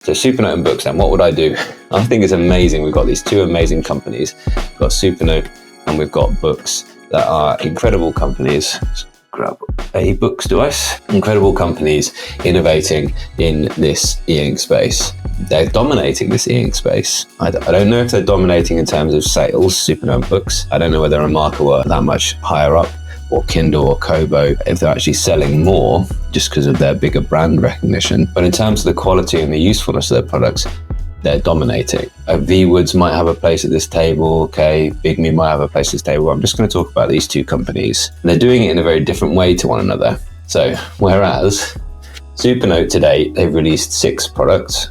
So Supernote and Boox, then what would I do? I think it's amazing. We've got these two amazing companies. We've got Supernote and we've got Boox that are incredible companies. Let's grab a Boox device. Incredible companies innovating in this e-ink space. They're dominating this e-ink space. I don't know if they're dominating in terms of sales, Supernote and Boox. I don't know whether a marker were that much higher up, or Kindle or Kobo, if they're actually selling more just because of their bigger brand recognition. But in terms of the quality and the usefulness of their products, they're dominating. Viwoods might have a place at this table, okay, Bigme might have a place at this table. I'm just going to talk about these two companies. And they're doing it in a very different way to one another. So, whereas Supernote today, they've released 6 products,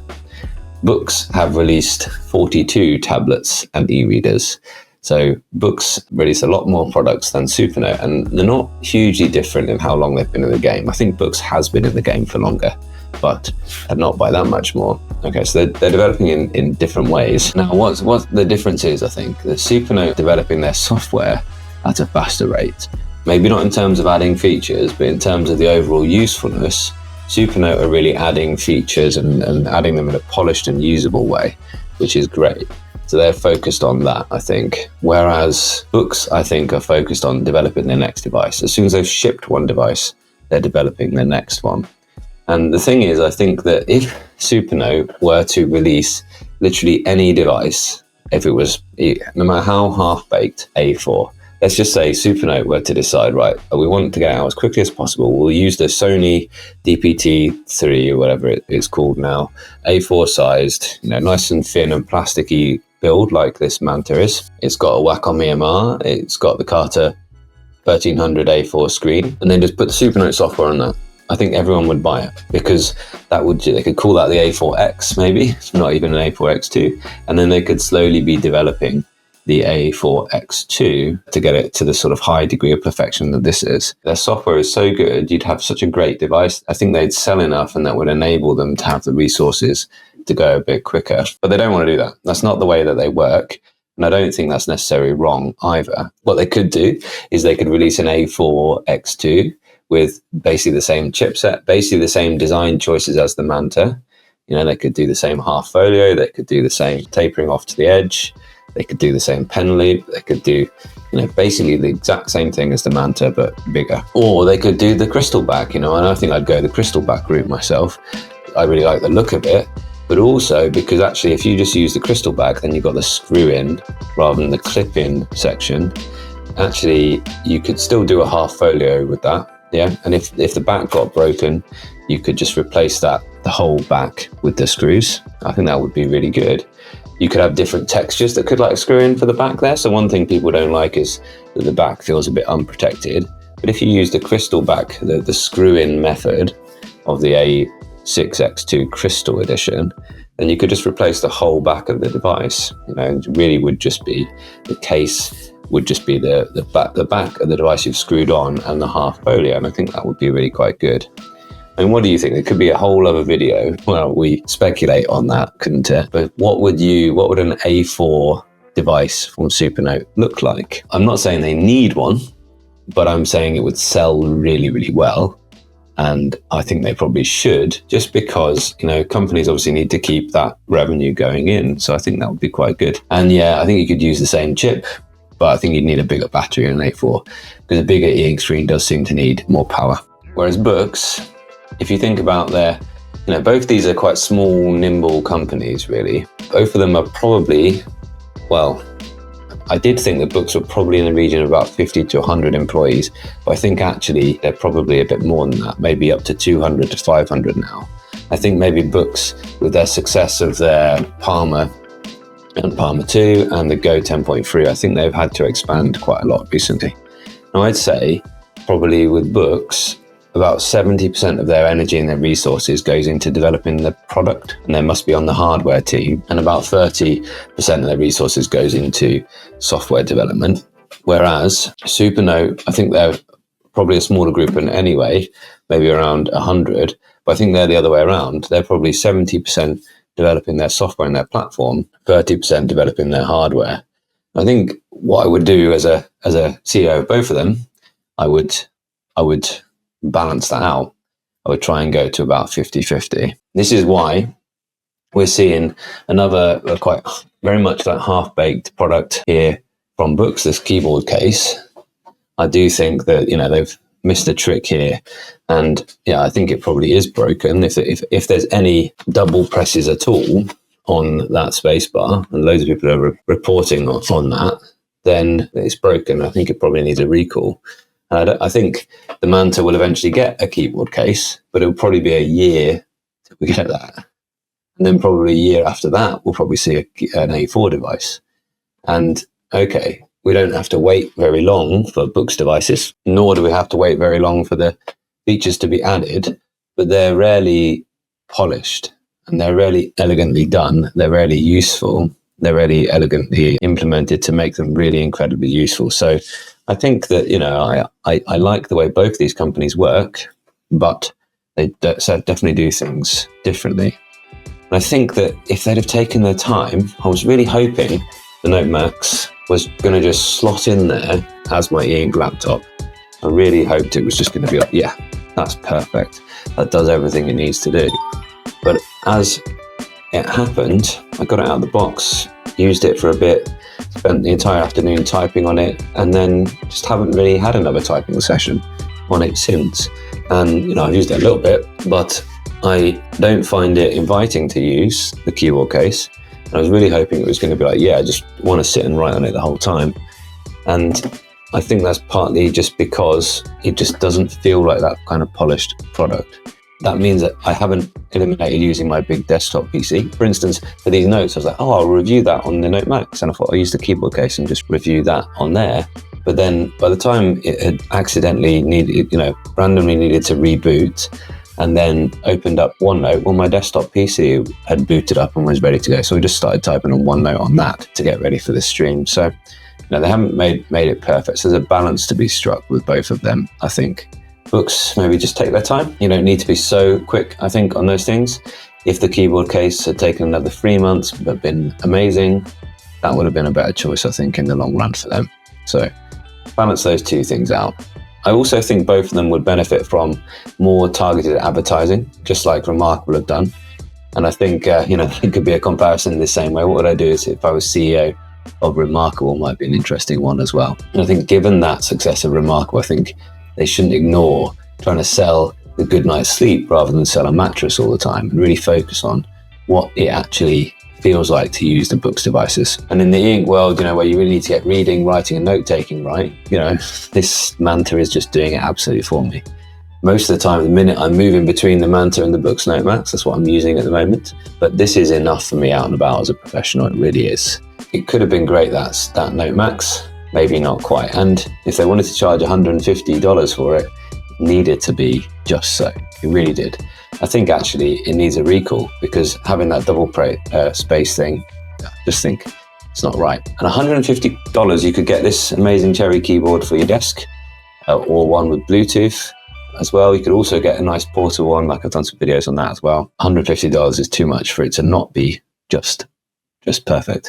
Boox have released 42 tablets and e-readers. So Boox release a lot more products than Supernote, and they're not hugely different in how long they've been in the game. I think Boox has been in the game for longer, but not by that much more. Okay, so they're developing in different ways. Now, what the difference is, I think, the Supernote developing their software at a faster rate. Maybe not in terms of adding features, but in terms of the overall usefulness, Supernote are really adding features and adding them in a polished and usable way, which is great. So they're focused on that, I think. Whereas Boox, I think, are focused on developing their next device. As soon as they've shipped one device, they're developing their next one. And the thing is, I think that if Supernote were to release literally any device, if it was, no matter how half-baked A4, let's just say Supernote were to decide, right, we want to get out as quickly as possible. We'll use the Sony DPT-3 or whatever it's called now, A4 sized, nice and thin and plasticky build like this Manta is. It's got a Wacom EMR, it's got the Carter 1300 A4 screen, and then just put the Supernote software on that. I think everyone would buy it, because they could call that the A4X maybe, it's not even an A4X2, and then they could slowly be developing the A4X2 to get it to the sort of high degree of perfection that this is. Their software is so good, you'd have such a great device. I think they'd sell enough, and that would enable them to have the resources to go a bit quicker. But they don't want to do that. That's not the way that they work. And I don't think that's necessarily wrong either. What they could do is they could release an A4X2 with basically the same chipset, basically the same design choices as the Manta. They could do the same half folio, they could do the same tapering off to the edge, they could do the same pen loop, they could do, basically the exact same thing as the Manta, but bigger. Or they could do the crystal back, and I think I'd go the crystal back route myself. I really like the look of it, but also because actually if you just use the crystal back, then you've got the screw in rather than the clip in section. Actually, you could still do a half folio with that. Yeah, and if the back got broken, you could just replace the whole back with the screws. I think that would be really good. You could have different textures that could screw in for the back there. So one thing people don't like is that the back feels a bit unprotected. But if you use the crystal back, the screw in method of the A6X2 Crystal Edition, then you could just replace the whole back of the device. It really would just be the case. Would just be the back of the device you've screwed on and the half folio, and I think that would be really quite good. And what do you think? It could be a whole other video. Well, we speculate on that, couldn't it? But what would an A4 device from Supernote look like? I'm not saying they need one, but I'm saying it would sell really, really well. And I think they probably should, just because, companies obviously need to keep that revenue going in. So I think that would be quite good. And yeah, I think you could use the same chip, but I think you'd need a bigger battery in an A4, because a bigger e-ink screen does seem to need more power. Whereas Boox, if you think about both these are quite small, nimble companies, really. Both of them are probably, I did think that Boox were probably in the region of about 50 to 100 employees, but I think actually they're probably a bit more than that, maybe up to 200 to 500 now. I think maybe Boox, with their success of their Palma and Palma 2 and the Go 10.3, I think they've had to expand quite a lot recently. Now I'd say probably with Boox, about 70% of their energy and their resources goes into developing the product, and they must be on the hardware team, and about 30% of their resources goes into software development. Whereas Supernote, I think they're probably a smaller group in anyway, maybe around 100, but I think they're the other way around. They're probably 70% developing their software and their platform, 30% developing their hardware. I think what I would do as a CEO of both of them, I would balance that out. I would try and go to about 50-50. This is why we're seeing another quite very much like half-baked product here from Boox, this keyboard case. I do think that, you know, they've missed a trick here, and yeah, I think it probably is broken. If there's any double presses at all on that spacebar, and loads of people are reporting on that, then it's broken. I think it probably needs a recall. I think the Manta will eventually get a keyboard case, but it'll probably be a year till we get that. And then probably a year after that, we'll probably see an A4 device. And okay, we don't have to wait very long for Boox devices, nor do we have to wait very long for the features to be added, but they're rarely polished and they're rarely elegantly done. They're rarely useful. They're really elegantly implemented to make them really incredibly useful. So I think that, you know, I like the way both these companies work, but they definitely do things differently. And I think that if they'd have taken their time, I was really hoping the Note Max was going to just slot in there as my e-ink laptop. I really hoped it was just going to be like, yeah, that's perfect. That does everything it needs to do. But as it happened, I got it out of the box, used it for a bit, spent the entire afternoon typing on it, and then just haven't really had another typing session on it since. And, you know, I've used it a little bit, but I don't find it inviting to use the keyboard case. And I was really hoping it was going to be like, yeah, I just want to sit and write on it the whole time. And I think that's partly just because it just doesn't feel like that kind of polished product. That means that I haven't eliminated using my big desktop PC. For instance, for these notes, I was like, oh, I'll review that on the Note Max. And I thought I'll use the keyboard case and just review that on there. But then by the time it had accidentally needed, you know, randomly needed to reboot and then opened up OneNote, well, my desktop PC had booted up and was ready to go. So we just started typing on OneNote on that to get ready for the stream. So, you know, they haven't made it perfect. So there's a balance to be struck with both of them, I think. Boox maybe just take their time. You don't need to be so quick, I think, on those things. If the keyboard case had taken another 3 months but been amazing, that would have been a better choice, I think, in the long run for them. So balance those two things out. I also think both of them would benefit from more targeted advertising, just like Remarkable have done. And I think, you know, it could be a comparison in the same way. What would I do is if I was CEO of Remarkable, might be an interesting one as well. And I think given that success of Remarkable, I think they shouldn't ignore trying to sell a good night's sleep rather than sell a mattress all the time, and really focus on what it actually feels like to use the Boox devices. And in the e-ink world, you know, where you really need to get reading, writing and note-taking right, you know, this Manta is just doing it absolutely for me. Most of the time, the minute I'm moving between the Manta and the Boox Note Max, that's what I'm using at the moment. But this is enough for me out and about as a professional, it really is. It could have been great, that Note Max, maybe not quite. And if they wanted to charge $150 for it, it needed to be just so. It really did. I think actually it needs a recall, because having that double space thing, I just think it's not right. And $150, you could get this amazing cherry keyboard for your desk, or one with Bluetooth as well. You could also get a nice portable one, like I've done some videos on that as well. $150 is too much for it to not be just perfect.